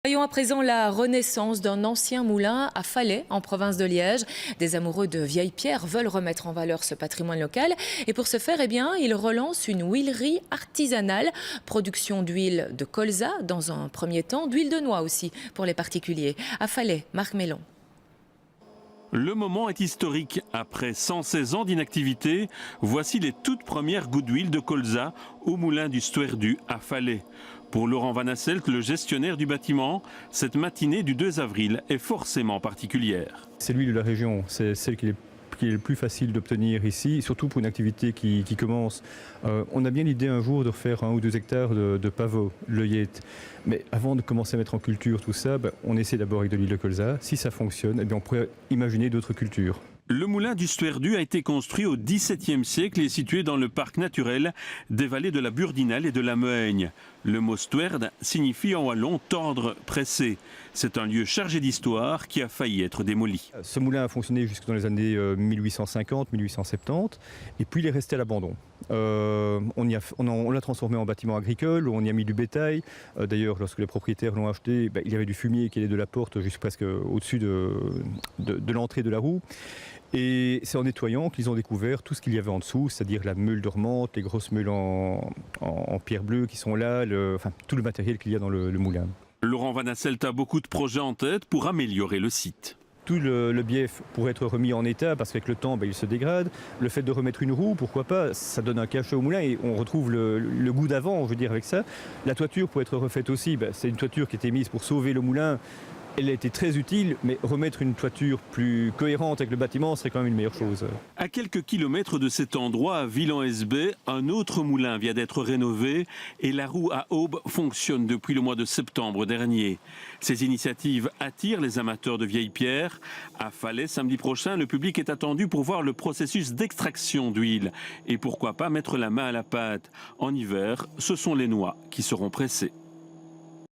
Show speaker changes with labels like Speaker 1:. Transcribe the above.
Speaker 1: Voyons à présent la renaissance d'un ancien moulin à Falais, en province de Liège. Des amoureux de vieilles pierres veulent remettre en valeur ce patrimoine local. Et pour ce faire, ils relancent une huilerie artisanale. Production d'huile de colza dans un premier temps, d'huile de noix aussi pour les particuliers. À Falais, Marc Mélon.
Speaker 2: Le moment est historique. Après 116 ans d'inactivité, voici les toutes premières gouttes d'huile de colza au moulin du Stuerdu à Falais. Pour Laurent Van Asselt, le gestionnaire du bâtiment, cette matinée du 2 avril est forcément particulière.
Speaker 3: C'est l'huile de la région, c'est celle qui est le plus facile d'obtenir ici, surtout pour une activité qui commence. On a bien l'idée un jour de refaire 1 ou 2 hectares de pavot, l'œillette. Mais avant de commencer à mettre en culture tout ça, on essaie d'abord avec de l'huile de colza. Si ça fonctionne, on pourrait imaginer d'autres cultures.
Speaker 2: Le moulin du Stuerdu a été construit au XVIIe siècle et est situé dans le parc naturel des vallées de la Burdinale et de la Mehaigne. Le mot Stuerd signifie en wallon tendre, pressé. C'est un lieu chargé d'histoire qui a failli être démoli.
Speaker 3: Ce moulin a fonctionné jusque dans les années 1850-1870 et puis il est resté à l'abandon. On l'a transformé en bâtiment agricole, on y a mis du bétail. D'ailleurs, lorsque les propriétaires l'ont acheté, il y avait du fumier qui allait de la porte jusqu'à presque au-dessus de l'entrée de la roue. Et c'est en nettoyant qu'ils ont découvert tout ce qu'il y avait en dessous, c'est-à-dire la meule dormante, les grosses meules en pierre bleue qui sont là, tout le matériel qu'il y a dans le moulin.
Speaker 2: Laurent Van Asselt a beaucoup de projets en tête pour améliorer le site.
Speaker 3: Tout le bief pourrait être remis en état parce qu'avec le temps, il se dégrade. Le fait de remettre une roue, pourquoi pas, ça donne un cachet au moulin et on retrouve le goût d'avant, je veux dire, avec ça. La toiture pourrait être refaite aussi. C'est une toiture qui était mise pour sauver le moulin. Elle a été très utile, mais remettre une toiture plus cohérente avec le bâtiment serait quand même une meilleure chose.
Speaker 2: À quelques kilomètres de cet endroit, à Villan-Hesbaye, un autre moulin vient d'être rénové et la roue à aube fonctionne depuis le mois de septembre dernier. Ces initiatives attirent les amateurs de vieilles pierres. À Falais, samedi prochain, le public est attendu pour voir le processus d'extraction d'huile. Et pourquoi pas mettre la main à la pâte. En hiver, ce sont les noix qui seront pressées.